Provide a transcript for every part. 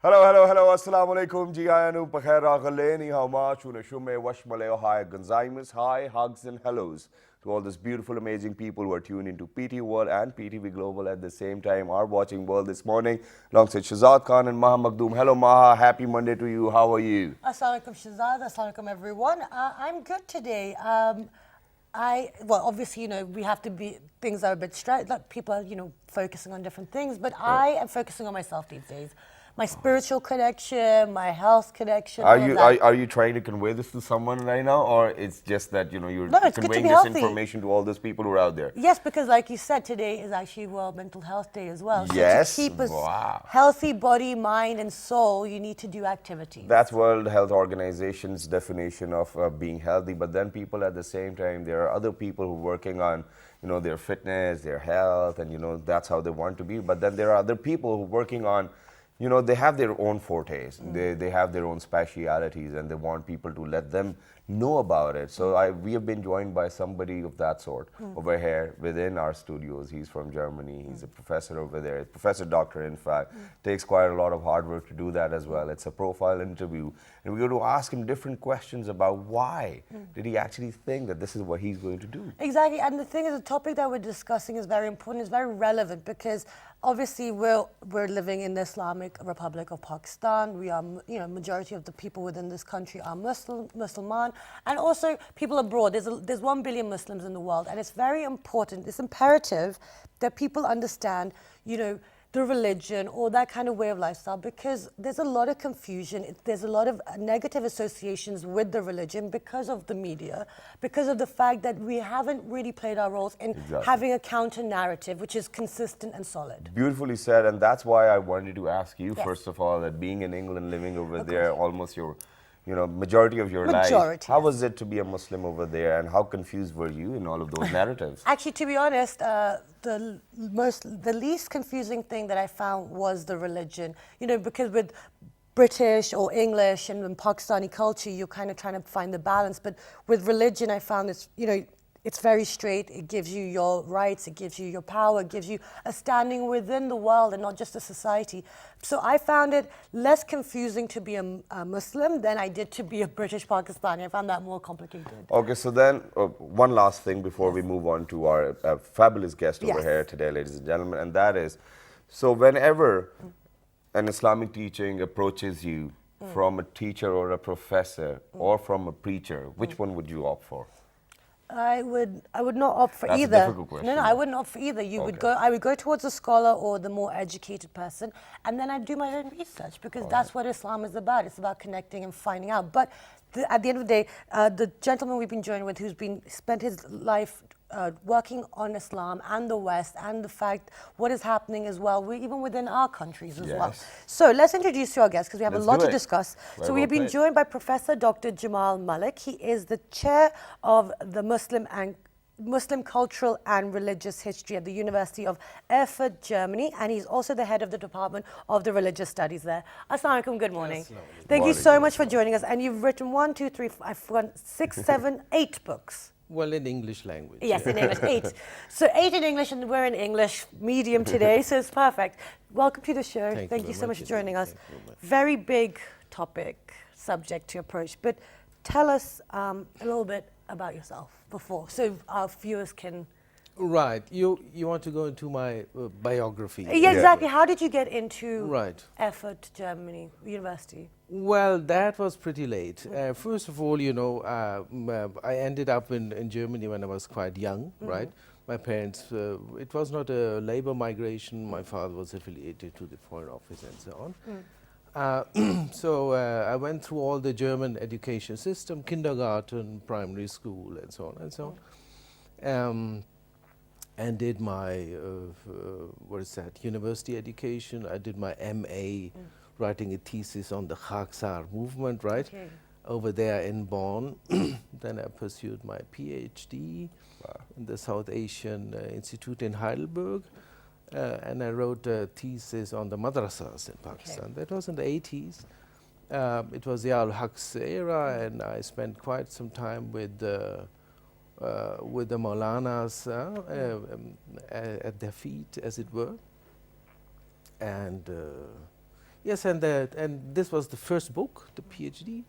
Hello, assalamu alaikum, ji ayanu, pakhera ghaleni, how much, shume, washmaleo, hi, gonzaimus, hi, hugs and hellos to all these beautiful, amazing people who are tuned into PT World and PTV Global at the same time, are watching World this morning, alongside Shazad Khan and Maha Makhdoom. Hello, Maha, happy Monday to you, how are you? Assalamu alaikum Shazad, assalamu alaikum everyone. I'm good today. Obviously, we have to be, things are a bit stressed, like people are, focusing on different things, but I am focusing on myself these days. My spiritual connection, my health connection, Are all of you that. are you trying to convey this to someone right now, or it's just that you're No, it's good to conveying be this healthy. information to all those people who are out there? Yes, because like you said, today is actually World Mental Health Day as well. Yes, So to keep us wow. healthy body, mind, and soul, you need to do activities. That's World Health Organization's definition of being healthy. But then people at the same time, there are other people who are working on, their fitness, their health, and that's how they want to be. But then there are other people who are working on, they have their own fortes. They have their own specialities, and they want people to let them know about it. So we have been joined by somebody of that sort over here within our studios. He's from Germany. He's a professor over there, professor doctor, in fact. Takes quite a lot of hard work to do that as well. It's a profile interview. And we're going to ask him different questions about why did he actually think that this is what he's going to do. Exactly, and the thing is, the topic that we're discussing is very important, it's very relevant because obviously we're living in the Islamic Republic of Pakistan. We are, majority of the people within this country are Musliman, and also people abroad. There's 1 billion Muslims in the world, and it's very important, it's imperative that people understand, the religion or that kind of way of lifestyle, because there's a lot of confusion. There's a lot of negative associations with the religion because of the media, because of the fact that we haven't really played our roles in having a counter narrative which is consistent and solid. Beautifully said, and that's why I wanted to ask you, Yes. first of all, that being in England, living over there, almost your majority of your life. Majority, How yes. was it to be a Muslim over there, and how confused were you in all of those narratives? Actually, to be honest, the least confusing thing that I found was the religion. Because with British or English and in Pakistani culture, you're kind of trying to find the balance. But with religion, I found it's very straight. It gives you your rights, it gives you your power, it gives you a standing within the world and not just a society. So I found it less confusing to be a Muslim than I did to be a British Pakistani. I found that more complicated. Okay, so then one last thing before we move on to our fabulous guest over Yes. here today, ladies and gentlemen, and that is, so whenever an Islamic teaching approaches you from a teacher or a professor or from a preacher, which one would you opt for? I would not opt for That's a either. difficult question. No, I wouldn't opt for either. I would go towards a scholar or the more educated person, and then I'd do my own research, because that's what Islam is about. It's about connecting and finding out. But at the end of the day, the gentleman we've been joined with, who's spent his life working on Islam and the West and the fact what is happening as well, even within our countries as well. Yes. So let's introduce you our guest, because we have Let's a lot do to it. discuss. Very So we well have been played. joined by Professor Dr. Jamal Malik. He is the chair of the Muslim Cultural and Religious History at the University of Erfurt, Germany, and he's also the head of the Department of the Religious Studies there. Assalamu alaikum, good morning. Thank you so much for joining us. And you've written 1, 2, 3, 4, 5, 6, 7, 8 books. Well, in English language. Yes, in English, 8. So 8 in English, and we're in English medium today, so it's perfect. Welcome to the show. Thank Thank you you very so much much for joining indeed. us. Thank you very much. Very big topic, subject to approach, but tell us a little bit about yourself before, so our viewers can... Right. You want to go into my biography? Yeah, exactly. How did you get into Right. Erfurt, Germany, university? Well, that was pretty late. First of all, I ended up in Germany when I was quite young, right? My parents, it was not a labor migration. My father was affiliated to the Foreign Office and so on. So I went through all the German education system, kindergarten, primary school, and so on and so on. And did my, university education. I did my MA, writing a thesis on the Khaksar movement, right? Okay. Over there in Bonn. Then I pursued my PhD in the South Asian Institute in Heidelberg. And I wrote a thesis on the madrasas in Pakistan. That was in the 80s. It was the Al-Haq's era, and I spent quite some time with the Maulanas at their feet, as it were. And Yes, and this was the first book, the PhD,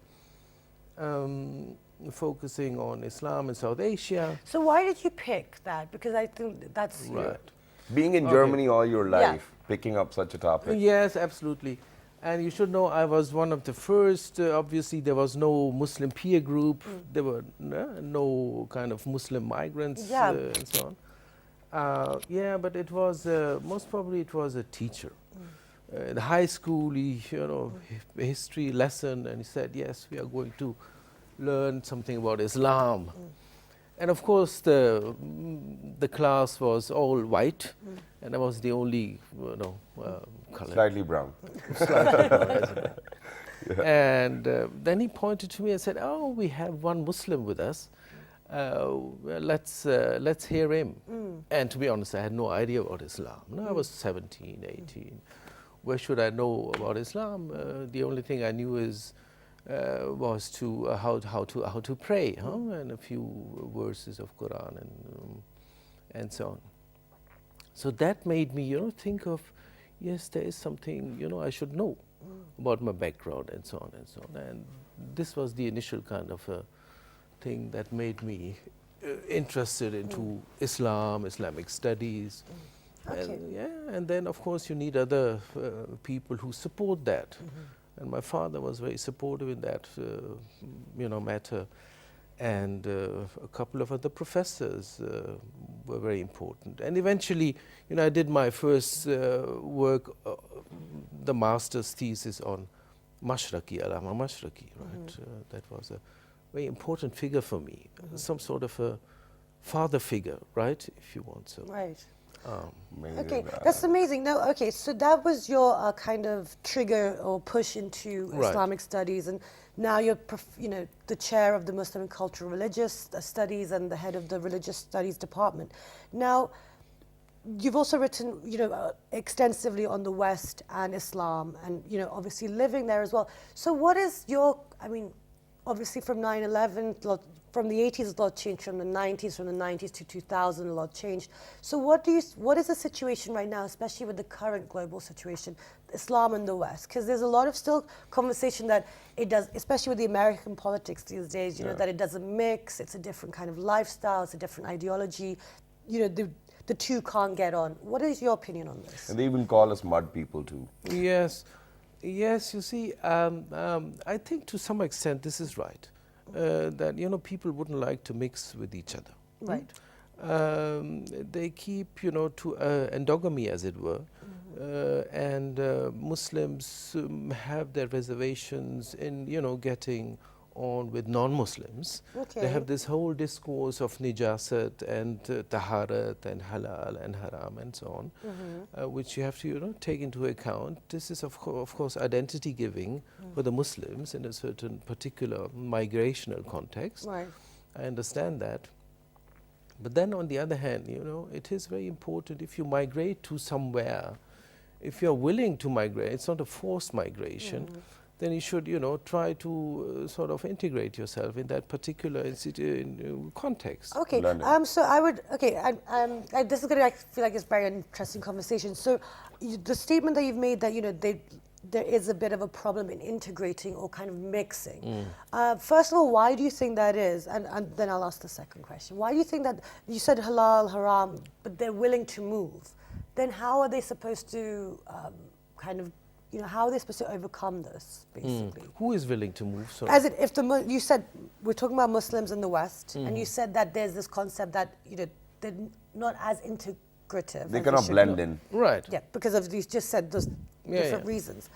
focusing on Islam in South Asia. So why did you pick that? Because I think that's Right. Being in Okay. Germany all your Yeah. life, picking up such a topic. Yes, absolutely. And you should know I was one of the first. Obviously, there was no Muslim peer group. There were no kind of Muslim migrants Yeah. and so on. Yeah, but it was most probably it was a teacher. In high school, history lesson, and he said, "Yes, we are going to learn something about Islam." And of course, the class was all white, and I was the only, color. Slightly brown. And then he pointed to me and said, "Oh, we have one Muslim with us. Well, let's hear him." And to be honest, I had no idea about Islam. No, I was 17, 18. Where should I know about Islam? The only thing I knew was to how to pray, and a few verses of Quran and so on. So that made me, think of, yes, there is something, I should know about my background and so on and so on. And this was the initial kind of a thing that made me interested into Islam, Islamic studies. Okay. And then of course you need other people who support that. And my father was very supportive in that, matter. And a couple of other professors were very important. And eventually, I did my first work, the master's thesis on Mashraqi, Allama Mashraqi, right? That was a very important figure for me, some sort of a father figure, right, if you want so. right. Amazing. Okay, that's amazing. No, okay, so that was your kind of trigger or push into Right. Islamic studies, and now you're, the chair of the Muslim and Cultural Religious Studies and the head of the Religious Studies Department. Now, you've also written, extensively on the West and Islam, and obviously living there as well. So, what is your? I mean, obviously from 9/11. From the 80s, a lot changed. From the 90s to 2000, a lot changed. So what is the situation right now, especially with the current global situation, Islam in the West? Because there's a lot of still conversation that it does, especially with the American politics these days, that it doesn't mix, it's a different kind of lifestyle, it's a different ideology. The two can't get on. What is your opinion on this? And they even call us mud people too. Yes, you see, I think to some extent this is right. That people wouldn't like to mix with each other. Right. They keep to endogamy, as it were, and Muslims have their reservations in getting on with non-Muslims. Okay. They have this whole discourse of nijasat and taharat and halal and haram and so on, which you have to take into account. This is of course identity giving for the Muslims in a certain particular migrational context. Right. I understand that. But then on the other hand, it is very important if you migrate to somewhere, if you're willing to migrate, it's not a forced migration, then you should, try to sort of integrate yourself in that particular context. Okay, London. so I would, this is going to, I feel like it's a very interesting conversation. So the statement that you've made that, there is a bit of a problem in integrating or kind of mixing. First of all, why do you think that is? And then I'll ask the second question. Why do you think that, you said halal, haram, but they're willing to move? Then how are they supposed to how are they supposed to overcome this, basically? Who is willing to move? Sorry. As it, you said, we're talking about Muslims in the West, and you said that there's this concept that, they're not as integrative. They as cannot should blend be. in. Yeah, Right. because of these, just said those different reasons.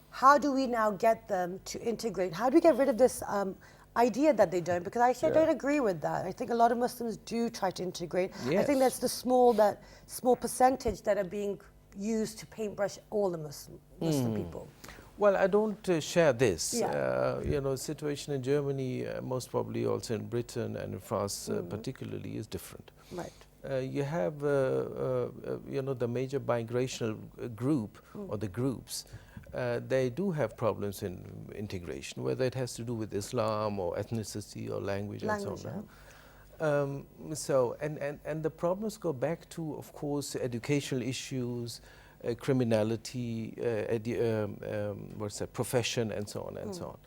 How do we now get them to integrate? How do we get rid of this idea that they don't? Because I don't agree with that. I think a lot of Muslims do try to integrate. I think that's the small percentage that are being used to paintbrush all the Muslim people. Well, I don't share this. Yeah. Situation in Germany, most probably also in Britain and in France particularly, is different. Right. You have, the major migrational group or the groups. They do have problems in integration, whether it has to do with Islam or ethnicity or language and so on. And the problems go back to, of course, educational issues, criminality, what's that, profession, and so on and so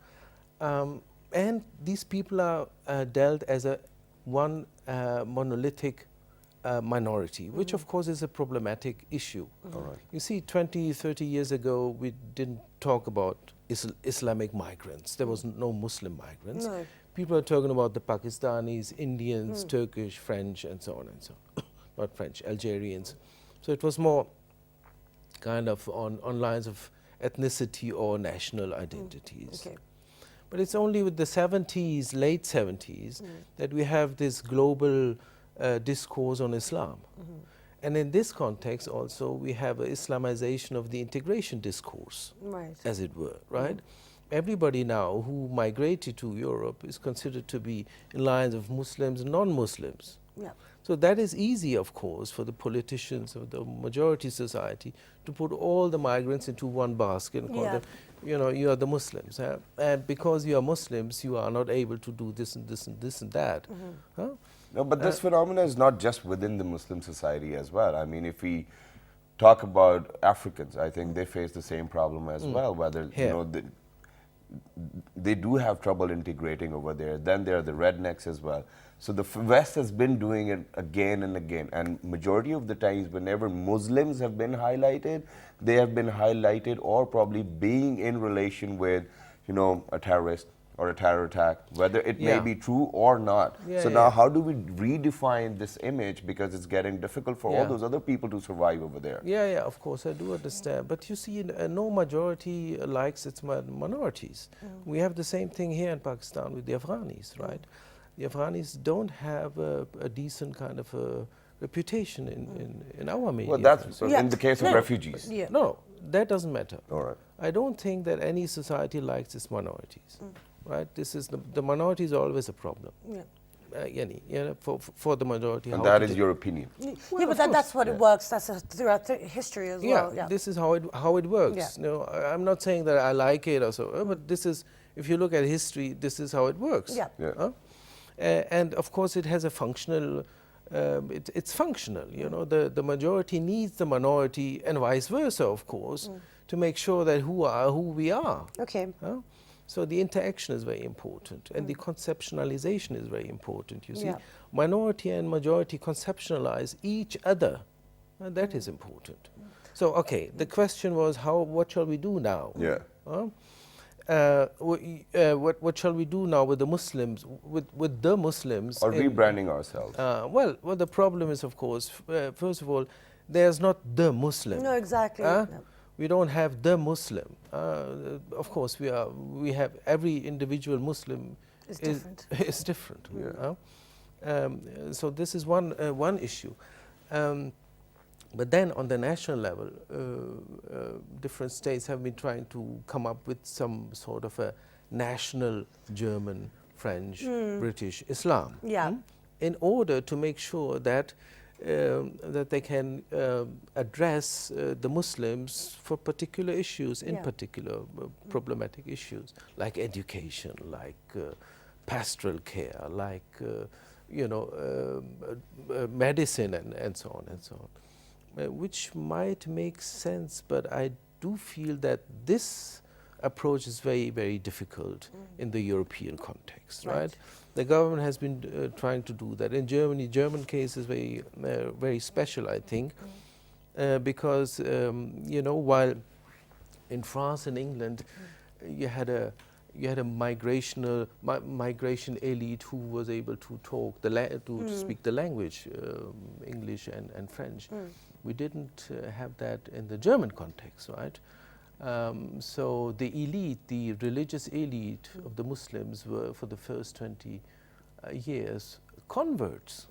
on. And these people are dealt as a one monolithic minority, which of course is a problematic issue. All right. You see, 20, 30 years ago, we didn't talk about Islamic migrants. There was no Muslim migrants. No. People are talking about the Pakistanis, Indians, Turkish, French, and so on and so on. Not French, Algerians. So it was more kind of on lines of ethnicity or national identities. Okay. But it's only with the 70s, late 70s, that we have this global discourse on Islam. And in this context also, we have an Islamization of the integration discourse, Right. as it were, right? Everybody now who migrated to Europe is considered to be in lines of Muslims and non-Muslims. Yeah. So that is easy, of course, for the politicians of the majority society to put all the migrants into one basket and call Yeah. them, you know, you are the Muslims. Huh? And because you are Muslims, you are not able to do this and this and this and that. Huh? No, but this phenomenon is not just within the Muslim society as well. I mean, if we talk about Africans, I think they face the same problem as well, whether, Here. you know, they do have trouble integrating over there. Then there are the rednecks as well. So the West has been doing it again and again. And majority of the times, whenever Muslims have been highlighted, they have been highlighted or probably being in relation with, you know, a terrorist or a terror attack, whether it may Yeah. be true or not. Yeah, So yeah. now how do we redefine this image, because it's getting difficult for all Yeah. those other people to survive over there? Yeah, yeah, of course, I do understand. But you see, no majority likes its minorities. We have the same thing here in Pakistan with the Afghanis, right? The Afghanis don't have a decent kind of a reputation in our media. Well, that's Yeah. in the case of No. refugees. Yeah. No, that doesn't matter. All right. I don't think that any society likes its minorities, right? This is the minority is always a problem. Yeah. For the majority. And how that to is take- your opinion. Yeah, Well, but of that's course, what it yeah. works. That's throughout history as Yeah, well. Yeah. this is how it works. Yeah. No, I'm not saying that I like it or so, but this is, if you look at history, this is how it works. Yeah. Yeah. Huh? And of course, it has a functional. It's functional. You know, the majority needs the minority, and vice versa, of course, to make sure that who we are. Okay. Huh? So the interaction is very important, and the conceptualization is very important. You see, Yeah. minority and majority conceptualize each other, and that is important. So, okay, the question was, what shall we do now? Yeah. Huh? What shall we do now with the Muslims? With the Muslims? Or in- rebranding ourselves. well, the problem is, of course, first of all, there's not the Muslim. No, exactly. Huh? Yeah. We don't have the Muslim. Of course, we have every individual Muslim It's different. is different. So this is one issue. But then on the national level, different states have been trying to come up with some sort of a national German, French, British Islam. Yeah. In order to make sure that that they can address the Muslims for particular issues, in Yeah. particular problematic issues like education, like pastoral care, like medicine, and so on and so on, which might make sense, but I do feel that this approach is very, very difficult in the European context, Right. right? The government has been trying to do that. In Germany, German case is very special, I think, because while in France and England you had a migration elite who was able to talk to speak the language, English and French. We didn't have that in the German context, right? So the elite, the religious elite of the Muslims were, for the first 20 years, converts,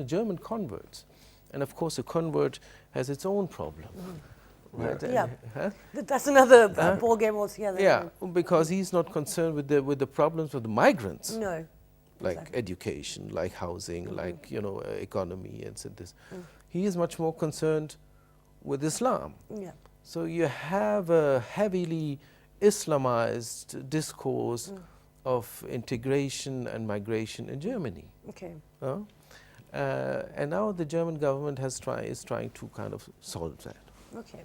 German converts. And of course, a convert has its own problem. Right? Yeah. Huh? That's another ball game altogether. Yeah, because he's not concerned with the problems of the migrants, No. like Exactly. education, like housing, like economy, and so this. He is much more concerned with Islam. Yeah. So you have a heavily Islamized discourse of integration and migration in Germany. Okay. And now the German government is trying to kind of solve that. Okay.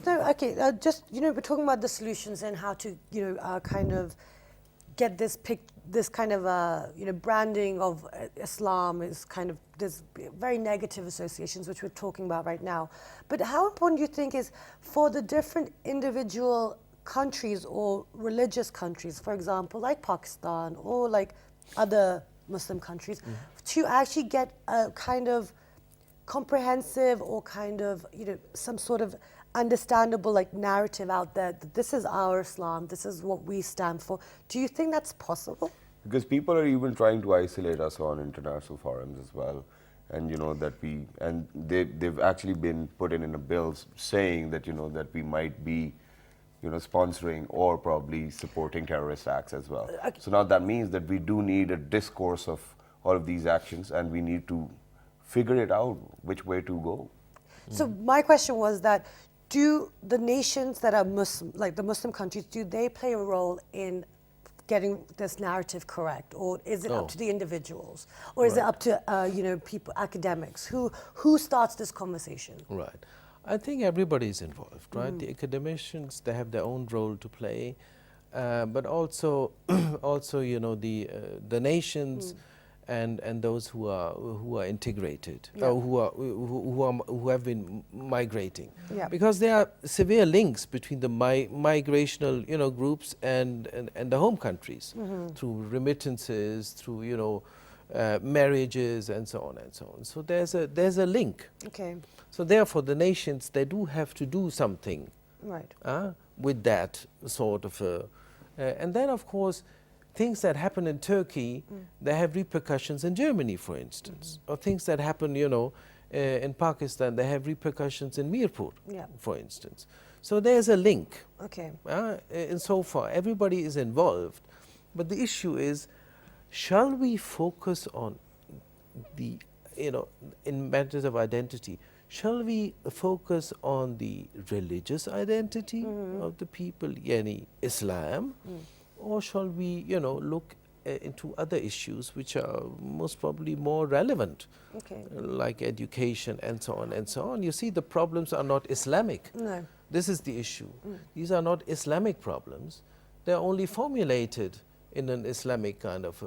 No, okay. Just we're talking about the solutions and how to kind of get this kind of branding of Islam is kind of there's very negative associations which we're talking about right now. But how important do you think is for the different individual countries or religious countries, for example, like Pakistan or like other Muslim countries, to actually get a kind of comprehensive or kind of some sort of understandable like narrative out there that this is our Islam, this is what we stand for. Do you think that's possible? Because people are even trying to isolate us on international forums as well, and they've actually been put in a bill saying that that we might be sponsoring or probably supporting terrorist acts as well. Okay. So now that means that we do need a discourse of all of these actions, and we need to figure it out which way to go. So my question was that do the nations that are Muslim, like the Muslim countries, do they play a role in getting this narrative correct, or is it up to the individuals, or is it up to people, academics? Who starts this conversation? Right. I think everybody is involved, right? The academicians, they have their own role to play, but also the nations and those who are integrated, who have been migrating, because there are severe links between the migrational groups and the home countries through remittances, through marriages and so on and so on. So there's a link. Okay. So therefore, the nations, they do have to do something with that sort of and then of course things that happen in Turkey, they have repercussions in Germany, for instance, or things that happen in Pakistan, they have repercussions in Mirpur, for instance. So there's a link. Okay. And so far everybody is involved, but the issue is, shall we focus on the in matters of identity, shall we focus on the religious identity of the people, yani Islam, or shall we, look into other issues which are most probably more relevant, like education and so on and so on? You see, the problems are not Islamic. No. This is the issue. These are not Islamic problems. They are only formulated in an Islamic kind of,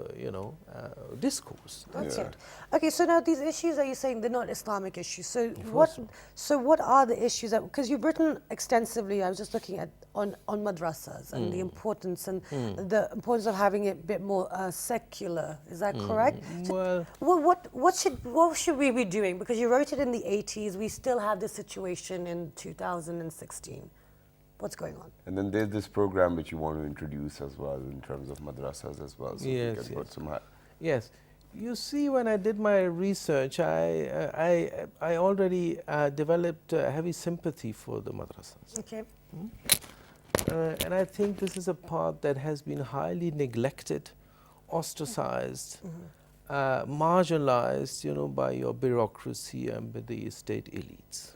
discourse. That's it. Okay, so now these issues that you're saying, they're not Islamic issues. So what are the issues that, because you've written extensively, I was just looking at on madrasas and the importance of having it a bit more secular. Is that correct? Well, what should we be doing? Because you wrote it in the 80s, we still have this situation in 2016. What's going on? And then there's this program which you want to introduce as well in terms of madrasas as well. So Yes, we can put some yes. You see, when I did my research, I already developed heavy sympathy for the madrasas. Okay. And I think this is a part that has been highly neglected, ostracized, marginalized, by your bureaucracy and by the state elites.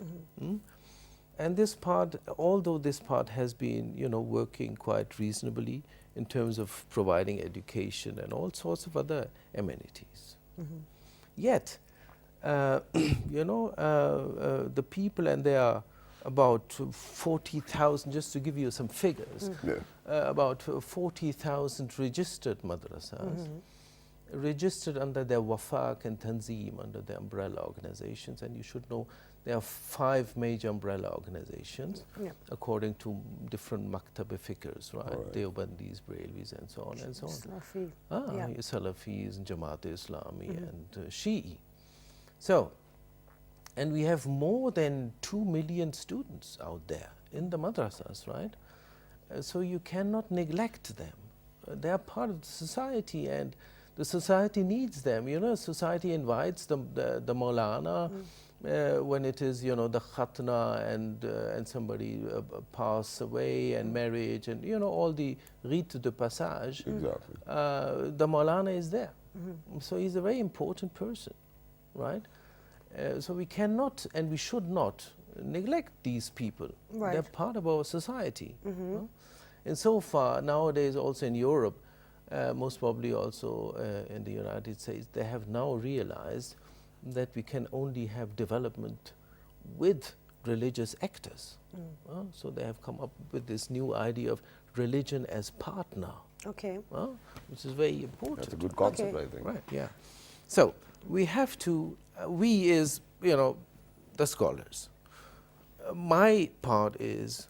And this part, although this part has been, working quite reasonably in terms of providing education and all sorts of other amenities. Yet, the people, and there are about 40,000, just to give you some figures, about 40,000 registered madrasas, registered under their Wafaq and Tanzim, under the umbrella organizations. And you should know there are 5 major umbrella organizations according to different maktab figures, right? Deobandis, Brailwis, and so on and so on. Salafis, and Jamaat-e-Islami, and Shi'i. So, and we have more than 2 million students out there in the madrasas, right? So you cannot neglect them. They are part of the society, and the society needs them. Society invites the Maulana when it is, the khatna and somebody pass away, and marriage, and all the rite de passage. Exactly. The Maulana is there. So he's a very important person, right? So we cannot and we should not neglect these people. They're part of our society. And so far, nowadays, also in Europe, most probably also in the United States, they have now realized that we can only have development with religious actors. So they have come up with this new idea of religion as partner, Okay. which is very important. That's a good concept, Okay. I think. Right, yeah. So we have to, we is, the scholars. My part is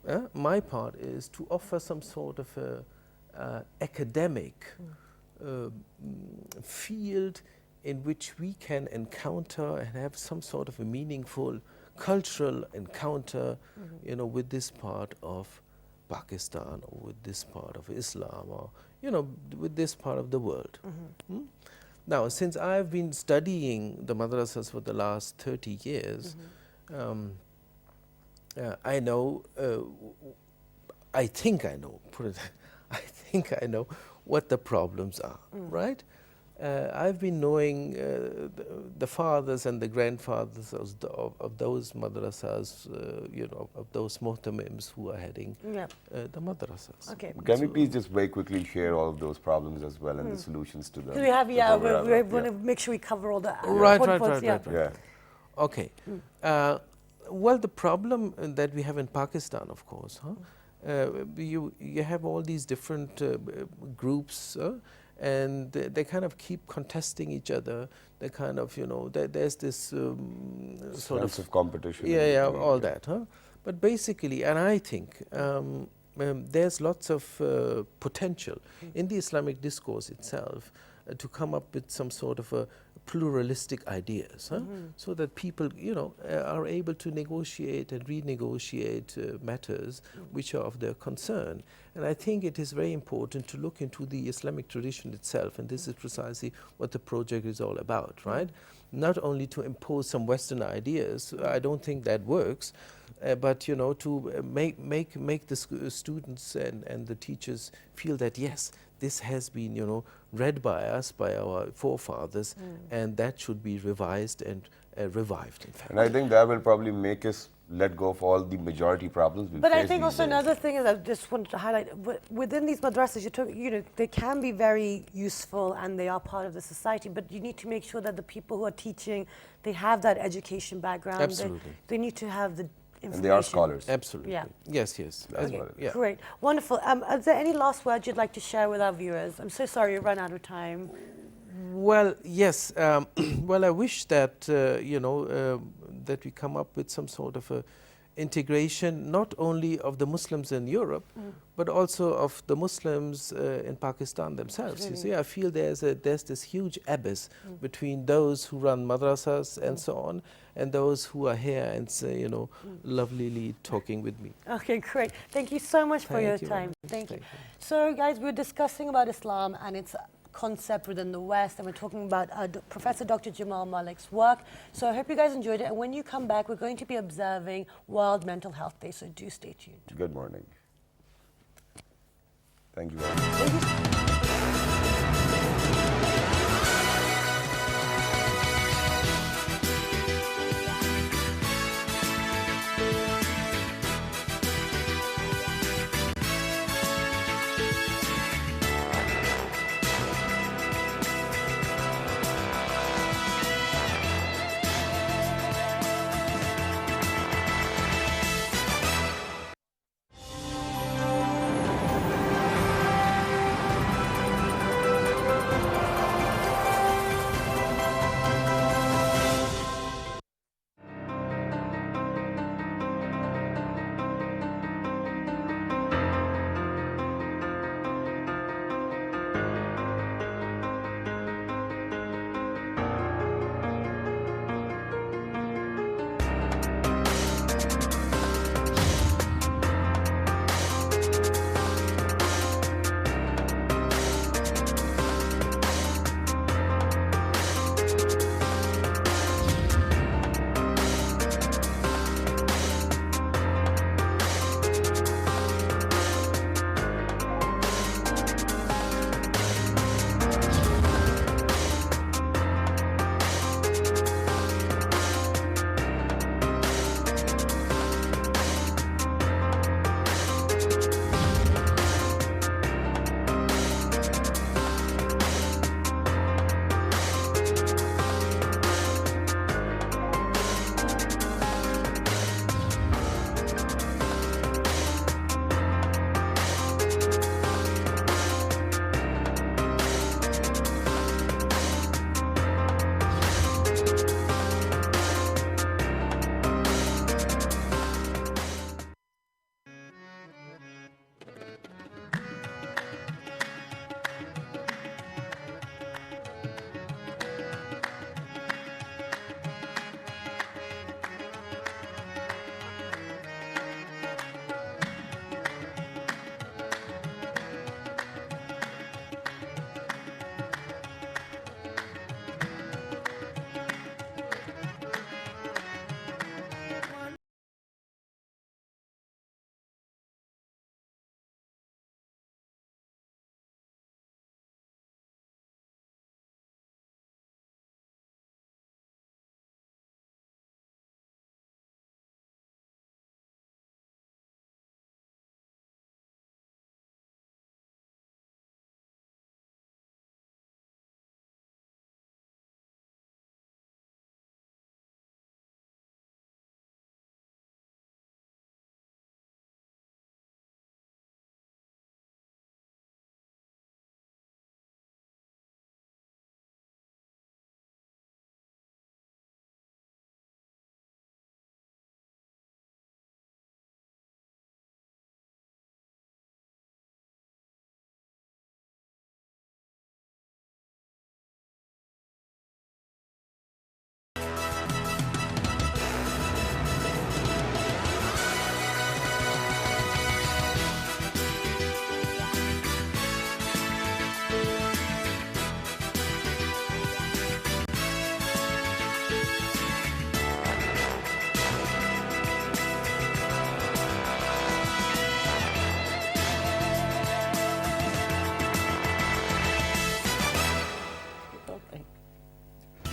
to offer some sort of a academic field in which we can encounter and have some sort of a meaningful cultural encounter, with this part of Pakistan or with this part of Islam or, with this part of the world. Now, since I've been studying the madrasas for the last 30 years, I know, I think I know, I think I know what the problems are, right? I've been knowing the fathers and the grandfathers of those madrasas, of those muhtamims who are heading the madrasas. Okay. Can we please just very quickly share all of those problems as well and the solutions to them? We have, before we wrap we up? want to make sure we cover all the Right. Yeah. Okay. Well, the problem that we have in Pakistan, of course, you have all these different groups, and they kind of keep contesting each other. They kind of, there's this sort Sense of competition. yeah, all that. But basically, and I think there's lots of potential in the Islamic discourse itself to come up with some sort of a pluralistic ideas, so that people, are able to negotiate and renegotiate matters which are of their concern. And I think it is very important to look into the Islamic tradition itself, and this is precisely what the project is all about, right? Not only to impose some Western ideas, I don't think that works, but to make the students and the teachers feel that yes, this has been read by us, by our forefathers, and that should be revised and revived, in fact. And I think that will probably make us let go of all the majority problems we But face I think these also days. another thing is I just wanted to highlight within these madrasas, they can be very useful and they are part of the society. But you need to make sure that the people who are teaching, they have that education background. Absolutely. They need to have the information. And they are scholars. Absolutely. Yeah. Yes. That's Okay, what it is. Yeah. great, wonderful. Is there any last words you'd like to share with our viewers? I'm so sorry we run out of time. Well, yes. Well, I wish that that we come up with some sort of a integration, not only of the Muslims in Europe, but also of the Muslims in Pakistan themselves. You see, I feel there's this huge abyss between those who run madrasas and so on, and those who are here and lovelily talking with me. Okay, great. Thank you so much for your Thank you very time. much. Thank you. Thank you. So, guys, we're discussing about Islam and its concept within the West, and we're talking about Professor Dr. Jamal Malik's work. So I hope you guys enjoyed it, and when you come back, we're going to be observing World Mental Health Day, so do stay tuned. Good morning. Thank you very much. Thank you.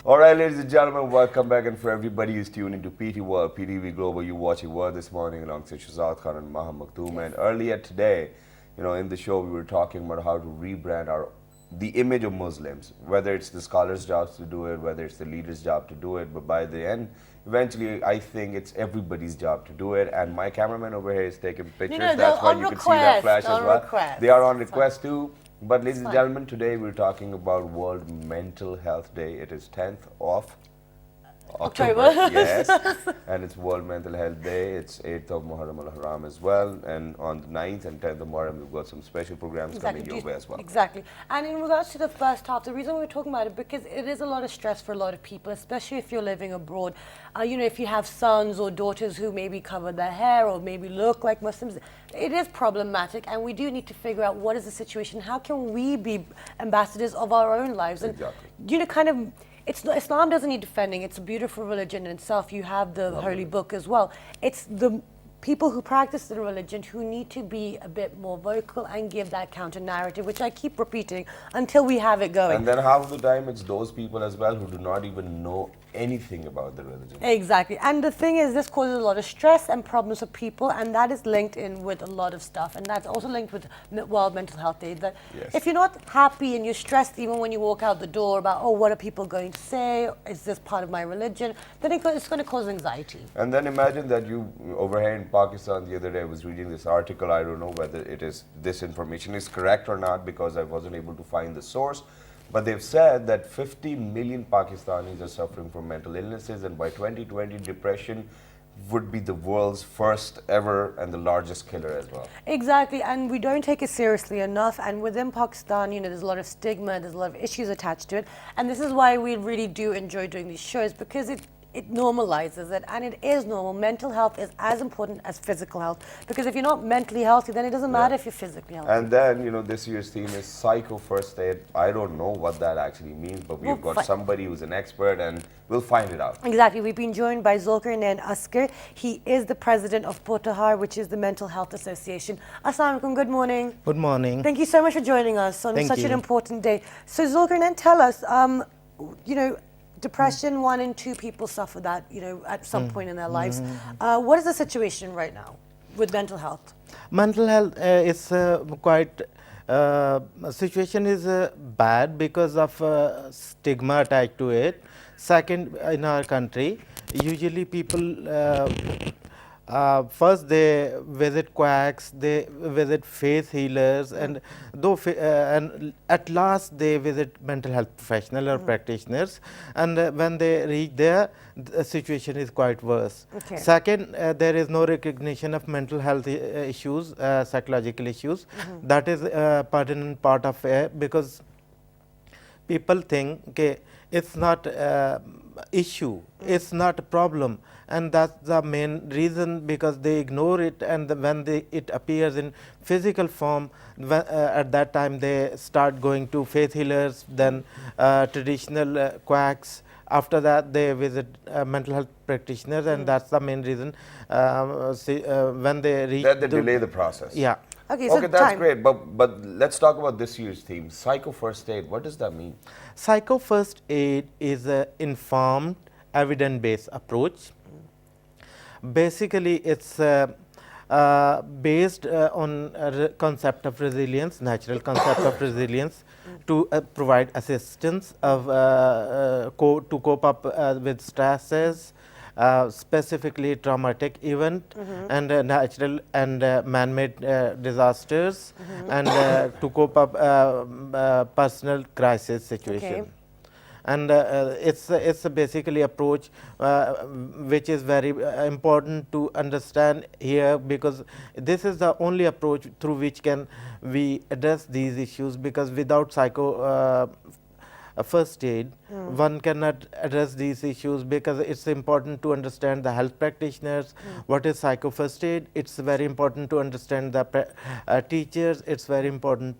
All right, ladies and gentlemen, welcome back. And for everybody who's tuned into PT World, PTV Global, you're watching World this morning alongside Shazad Khan and Maha Maktoum. And earlier today, in the show, we were talking about how to rebrand the image of Muslims, whether it's the scholars' jobs to do it, whether it's the leaders' job to do it. But by the end, eventually, I think it's everybody's job to do it. And my cameraman over here is taking pictures. That's why you can see that flash as well. They are on request too. But ladies and gentlemen, today we're talking about World Mental Health Day. It is 10th of October. Yes. And it's World Mental Health Day. It's 8th of Muharram al-Haram as well. And on the 9th and 10th of Muharram, we've got some special programs coming your way as well. Exactly. And in regards to the first half, the reason we're talking about it, because it is a lot of stress for a lot of people, especially if you're living abroad. If you have sons or daughters who maybe cover their hair or maybe look like Muslims, it is problematic. And we do need to figure out what is the situation. How can we be ambassadors of our own lives? And, exactly. Islam doesn't need defending. It's a beautiful religion in itself. You have the holy book as well. It's the people who practice the religion who need to be a bit more vocal and give that counter narrative, which I keep repeating until we have it going. And then half the time it's those people as well who do not even know anything about the religion. Exactly. And the thing is, this causes a lot of stress and problems for people, and that is linked in with a lot of stuff. And that's also linked with World Mental Health Day. That if you're not happy and you're stressed even when you walk out the door about, oh, what are people going to say? Is this part of my religion? Then it's going to cause anxiety. And then imagine that you, over here in Pakistan the other day, I was reading this article. I don't know whether this information is correct or not because I wasn't able to find the source. But they've said that 50 million Pakistanis are suffering from mental illnesses, and by 2020, depression would be the world's first ever and the largest killer as well. Exactly, and we don't take it seriously enough. And within Pakistan, there's a lot of stigma, there's a lot of issues attached to it. And this is why we really do enjoy doing these shows, because it normalizes it, and it is normal. Mental health is as important as physical health, because if you're not mentally healthy, then it doesn't matter if you're physically healthy. And then, this year's theme is Psycho First Aid. I don't know what that actually means, but we've got somebody who's an expert, and we'll find it out. Exactly. We've been joined by Zulkarnain Askar. He is the president of Potahar, which is the Mental Health Association. Assalamu alaikum. Good morning. Good morning. Thank you so much for joining us on such an important day. So Zulkarnain, tell us, depression, 1 in 2 people suffer that, at some point in their lives. What is the situation right now with mental health? Mental health is quite, situation is bad because of stigma attached to it. Second, in our country, usually people, first they visit quacks, they visit faith healers, and at last they visit mental health professional or practitioners, and when they reach there, the situation is quite worse. Second, there is no recognition of mental health issues, psychological issues. That is pertinent part of it, because people think, okay, it's not issue, it's not a problem, and that's the main reason, because they ignore it, and when it appears in physical form, at that time they start going to faith healers, then traditional quacks. After that, they visit mental health practitioners, and that's the main reason. When they reach, that they delay the process. Yeah. Okay, so that's great. But let's talk about this year's theme, Psycho First Aid. What does that mean? Psycho First Aid is an informed, evidence-based approach. Basically, it's based on a concept of resilience, natural concept of resilience, to provide assistance of to cope up with stresses, specifically traumatic event, and natural and man-made disasters, and to cope up personal crisis situation. And it's basically approach which is very important to understand here, because this is the only approach through which can we address these issues, because without psycho first aid, one cannot address these issues, because it's important to understand the health practitioners, what is psycho first aid. It's very important to understand the teachers. It's very important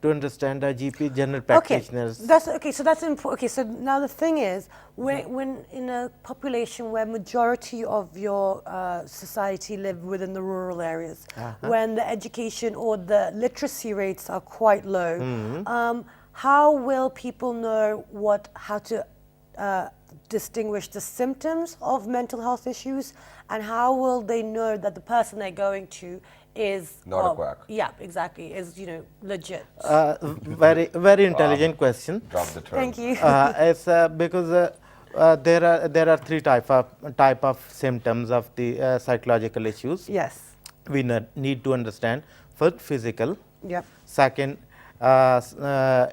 to understand our GP, general practitioners. So that's important. Okay, so now the thing is, when in a population where majority of your society live within the rural areas, when the education or the literacy rates are quite low, how will people know how to distinguish the symptoms of mental health issues, and how will they know that the person they're going to is Not a quack. Yeah, exactly. Is legit. Very intelligent question. Drop the term. Thank you. It's because there are three type of symptoms of the psychological issues. Yes. We need to understand first physical, Yep. second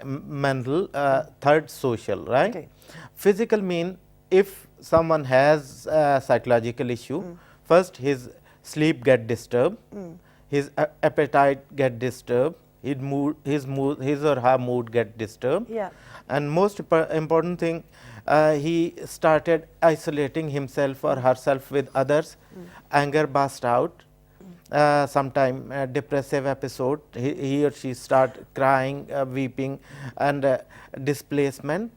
mental, third social, right? Okay. Physical mean if someone has a psychological issue, first his sleep get disturbed, his appetite get disturbed, his or her mood get disturbed, Yeah. and most important thing, he started isolating himself or herself with others, anger burst out, sometime depressive episode, he or she start crying, weeping, and displacement.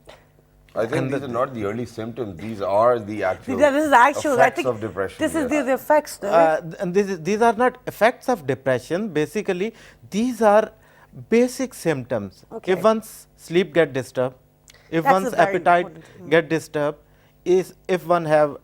I think these are not the early symptoms. These are the actual This is actual. I effects think of depression. this is yes. the effects, though. And these are not effects of depression. Basically, these are basic symptoms. Okay. If one's sleep get disturbed, if That's one's a very appetite important- get disturbed, if one have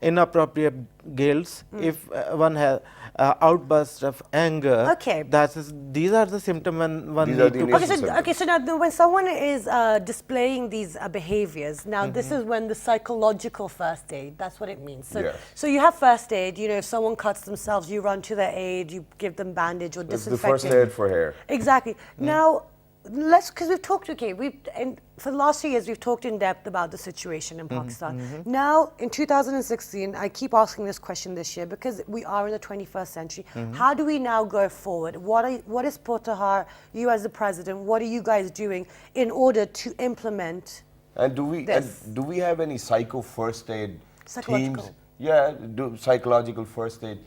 inappropriate guilt, if one has outbursts of anger, Okay. these are the symptoms when one These are need the to. initial Okay, so symptoms. okay, so now when someone is displaying these behaviors, now this is when the psychological first aid. That's what it means. So, Yes. so you have first aid. If someone cuts themselves, you run to their aid. You give them bandage or It's the disinfectant. first aid for hair. Exactly. Now, because we've talked, and for the last 2 years, we've talked in depth about the situation in Pakistan. Now, in 2016, I keep asking this question this year because we are in the 21st century. How do we now go forward? What is Potahar, you as the president, what are you guys doing in order to implement? And This. do we have any psycho first aid Psychological. teams? Yeah, do psychological first aid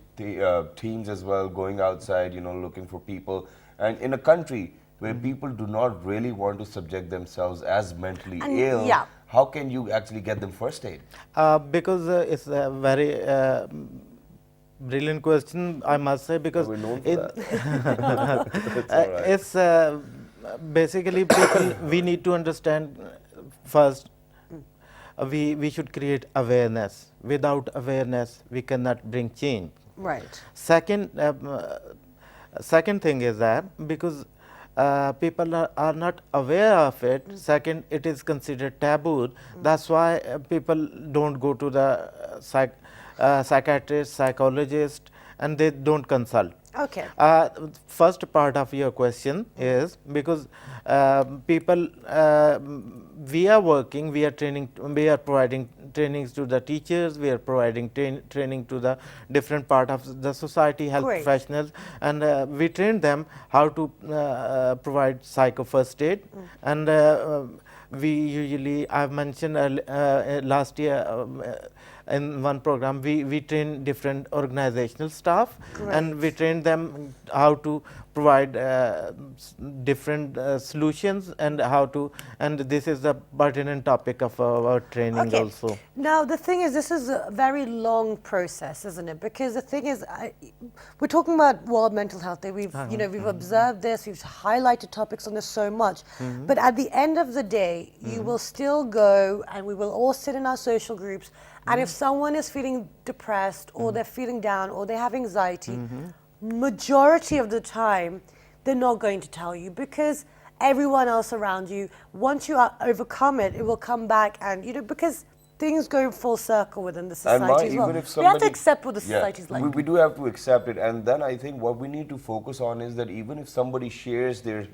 teams as well, going outside, looking for people. And in a country where people do not really want to subject themselves as mentally And- ill, yeah. how can you actually get them first aid? Because it's a very brilliant question, I must say, because We're known for that. It's all right. it's basically people, we need to understand first, we should create awareness. Without awareness, we cannot bring change. Right. Second thing is that because people are not aware of it, second, it is considered taboo. That's why people don't go to the psychiatrist, psychologist, and they don't consult. Okay. First part of your question is because people, we are working, we are training, we are providing trainings to the teachers, we are providing training to the different part of the society, health Great. professionals, and we train them how to provide psycho first aid. And we usually, I've mentioned last year in one program, we train different organizational staff, and we train them how to provide different solutions and how to, and this is the pertinent topic of our training Okay. also. Now, the thing is, this is a very long process, isn't it? Because the thing is, we're talking about World Mental Health Day. We've, we've observed this, we've highlighted topics on this so much. But at the end of the day, you will still go and we will all sit in our social groups. And if someone is feeling depressed or they're feeling down or they have anxiety, majority of the time, they're not going to tell you because everyone else around you, once you overcome it, it will come back and, because things go full circle within the And society as well. even if We have to somebody- accept what the Yeah, society is like. we do have to accept it. And then I think what we need to focus on is that even if somebody shares their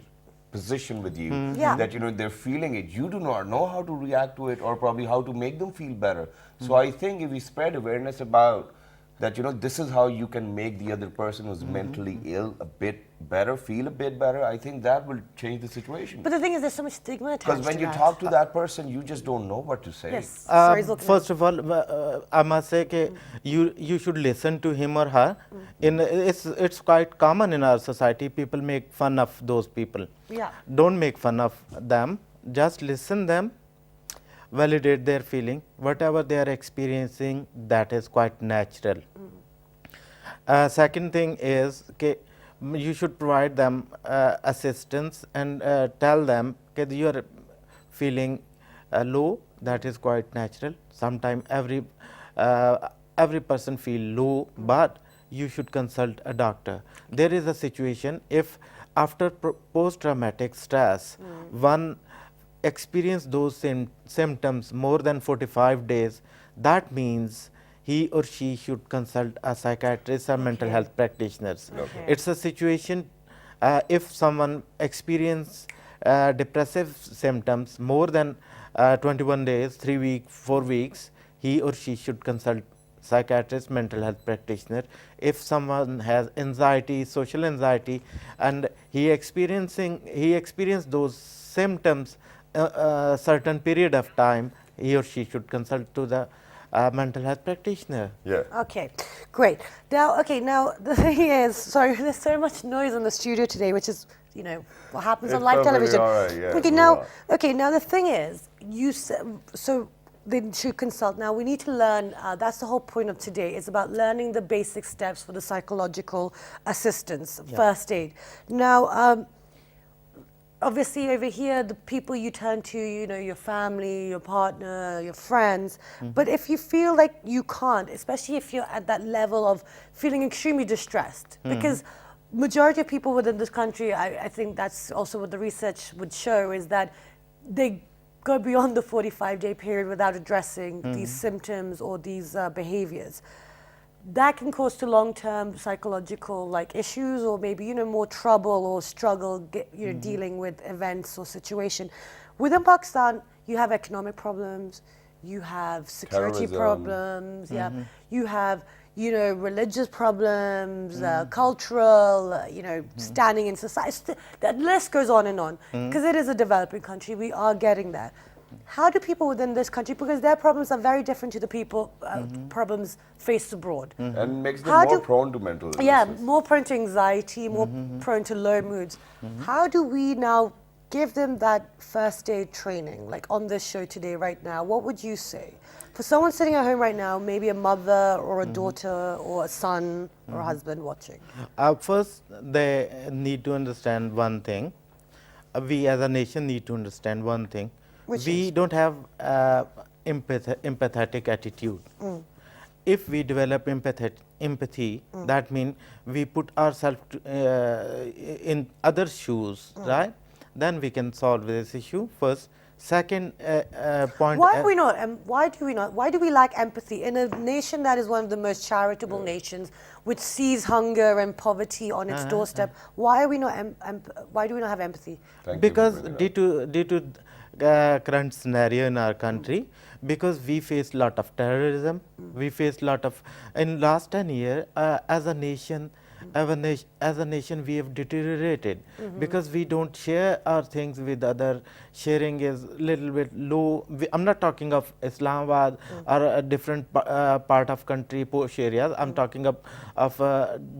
position with you, Yeah. that they're feeling it, you do not know how to react to it or probably how to make them feel better. So I think if we spread awareness about that, this is how you can make the other person who's mentally ill a bit better, feel a bit better, I think that will change the situation. But the thing is, there's so much stigma attached Because when to you that. talk to that person, you just don't know what to say. Yes. Sorry, he's looking First of all, I must say that you should listen to him or her. It's quite common in our society. People make fun of those people. Yeah. Don't make fun of them. Just listen them. Validate their feeling. Whatever they are experiencing, that is quite natural. Second thing is, you should provide them assistance and tell them that you are feeling low, that is quite natural. Sometimes every person feel low, but you should consult a doctor. There is a situation if after post traumatic stress one experience those symptoms more than 45 days, that means he or she should consult a psychiatrist or mental health practitioners. It's a situation if someone experience depressive symptoms more than 21 days, 3 weeks, 4 weeks, he or she should consult psychiatrist, mental health practitioner. If someone has anxiety, social anxiety, and he experienced those symptoms certain period of time, he or she should consult to the mental health practitioner. Yeah. Okay, great. Now, the thing is, sorry, there's so much noise in the studio today, which is, what happens on It's live perfectly television. all right, yeah, Okay, move now, on. now the thing is, you said, so they should consult. Now, we need to learn, that's the whole point of today, it's about learning the basic steps for the psychological assistance, first aid. Now, obviously over here, the people you turn to, your family, your partner, your friends. But if you feel like you can't, especially if you're at that level of feeling extremely distressed, because majority of people within this country, I think that's also what the research would show, is that they go beyond the 45-day period without addressing these symptoms or these behaviors. That can cause to long-term psychological issues, or maybe more trouble or struggle dealing with events or situation. Within Pakistan, you have economic problems, you have security Terrorism. problems, you have religious problems, cultural, standing in society. That list goes on and on. Because it is a developing country, we are getting there. How do people within this country, because their problems are very different to the people problems faced abroad. And makes them How more do- prone to mental illness. Yeah, more prone to anxiety, more prone to low moods. How do we now give them that first aid training, like on this show today, right now? What would you say? For someone sitting at home right now, maybe a mother or a daughter or a son or a husband watching. First, they need to understand one thing. We as a nation need to understand one thing. Which we is? don't have empathetic attitude. If we develop empathy, that means we put ourselves in other shoes, right? Then we can solve this issue. First, second point. Why do we lack empathy in a nation that is one of the most charitable nations, which sees hunger and poverty on its doorstep? Why are we not? Why do we not have empathy? Thank you for Because bringing it due to current scenario in our country, because we face lot of terrorism, we face lot of, in last 10 years as a nation, we have deteriorated because we don't share our things with other. Sharing is little bit low. I'm not talking of Islamabad or a different part of country, posh areas. I'm talking of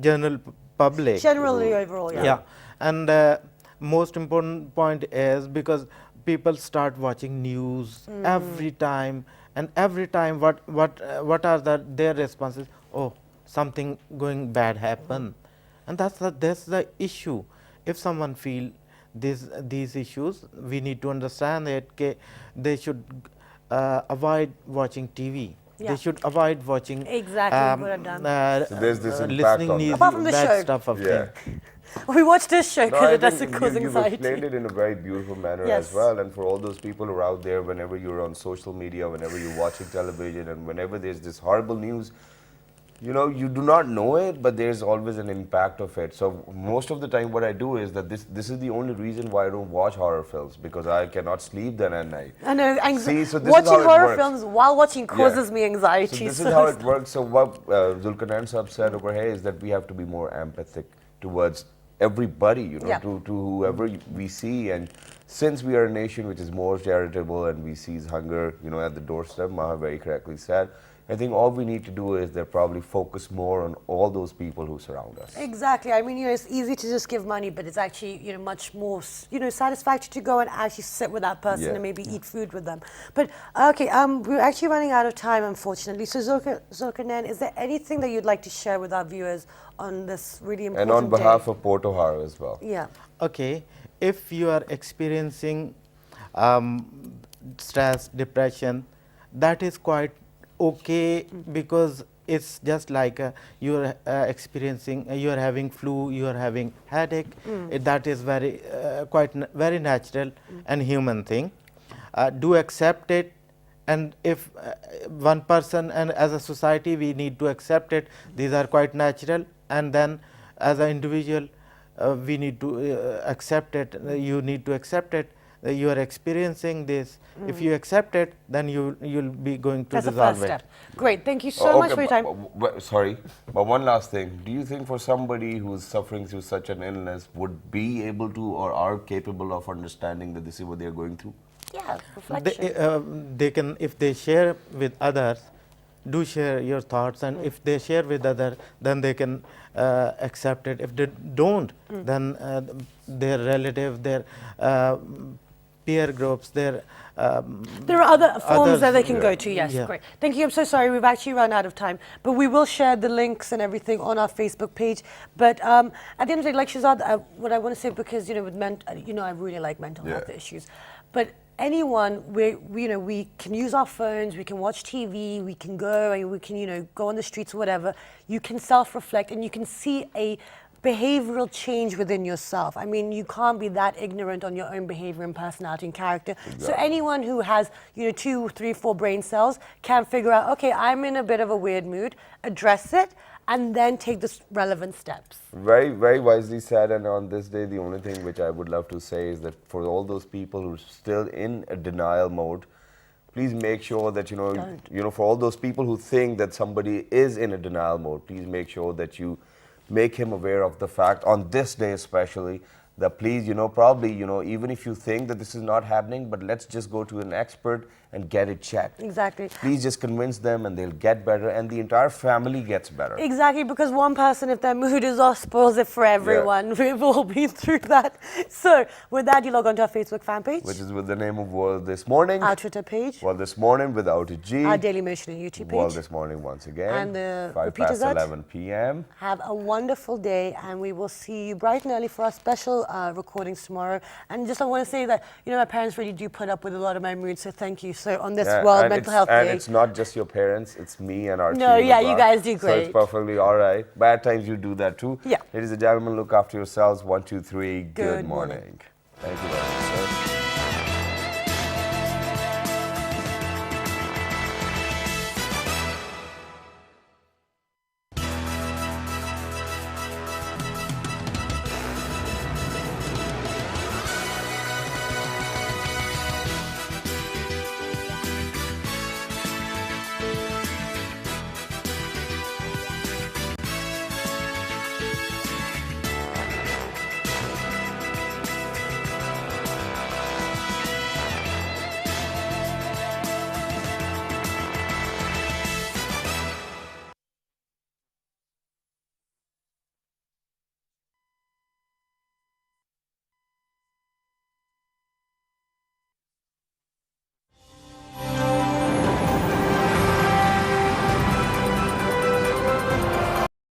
general public. Generally, overall, yeah. Yeah, and most important point is because people start watching news every time, and every time what are their responses? Oh, something going bad happen, and that's the issue. If someone feel these issues, we need to understand that they should avoid watching TV. Yeah. They should avoid watching Exactly what I've done. So there's this impact listening on these them. Apart from the bad show. stuff of Yeah. thing. We watch this show No, because I it doesn't think cause you've anxiety. explained it in a very beautiful manner Yes. as well. And for all those people who are out there, whenever you're on social media, whenever you're watching television, and whenever there's this horrible news, you do not know it, but there's always an impact of it. So most of the time what I do is that this is the only reason why I don't watch horror films, because I cannot sleep then at night. I know, See, so this is watching how it horror works. films while watching causes me So anxiety. this is how it works. So what Zulkarnain Sahab said over here is that we have to be more empathic towards everybody, Yeah. to whoever we see. And since we are a nation which is more charitable and we sees hunger, at the doorstep, Maha very correctly said, I think all we need to do is that probably focus more on all those people who surround us. Exactly. I mean, it's easy to just give money, but it's actually, much more, satisfactory to go and actually sit with that person Yeah. and maybe eat food with them. But okay, we're actually running out of time, unfortunately. So Zulkarnain, is there anything that you'd like to share with our viewers on this really important And on behalf day? of Port O'Hara as well. Yeah. Okay, if you are experiencing stress, depression, that is quite okay because it's just like you are experiencing, you are having flu, you are having headache. That is very very natural and human thing. Do accept it, and if one person and as a society we need to accept it, these are quite natural, and then as an individual we need to accept it, you need to accept it, you are experiencing this. If you accept it, then you'll be going to That's the resolve first it. step. Great. Thank you so much for your time. Sorry, but one last thing. Do you think for somebody who's suffering through such an illness would be able to or are capable of understanding that this is what they're going through? Yeah, reflection. They can, if they share with others, do share your thoughts, and if they share with others, then they can accept it. If they don't, then their relative, their peer groups, their There are other forms that they can go to, yes, Yeah. great. Thank you, I'm so sorry, we've actually run out of time, but we will share the links and everything on our Facebook page. But at the end of the day, like Shahzad, what I want to say, because, with I really like mental health issues, but anyone, we can use our phones, we can watch TV, we can go, and we can, go on the streets or whatever. You can self-reflect and you can see a behavioral change within yourself. I mean, you can't be that ignorant on your own behavior and personality and character. So anyone who has, 2, 3, 4 brain cells can figure out, okay, I'm in a bit of a weird mood, address it, and then take the relevant steps. Very, very wisely said. And on this day, the only thing which I would love to say is that for all those people who are still in a denial mode, please make sure that, for all those people who think that somebody is in a denial mode, please make sure that you make him aware of the fact on this day especially that please, probably, even if you think that this is not happening, but let's just go to an expert and get it checked. Exactly. Please just convince them and they'll get better and the entire family gets better. Exactly, because one person, if their mood is off, spoils it for everyone. We've all been through that. So with that, you log on to our Facebook fan page. Which is with the name of World This Morning. Our Twitter page. World This Morning without a G. Our Daily Motion and YouTube page. World This Morning once again. And the 5 repeat is past that? 11 p.m. Have a wonderful day, and we will see you bright and early for our special recordings tomorrow. And just I want to say that, my parents really do put up with a lot of my moods, so thank you. So on this World Mental Health And Day. it's not just your parents, it's me and our team. No, yeah, as you well. guys do So great. it's perfectly all right. But at times you do that too. Yeah. Ladies and gentlemen, look after yourselves. 1, 2, 3. Good Good morning. morning. Thank you very much, sir.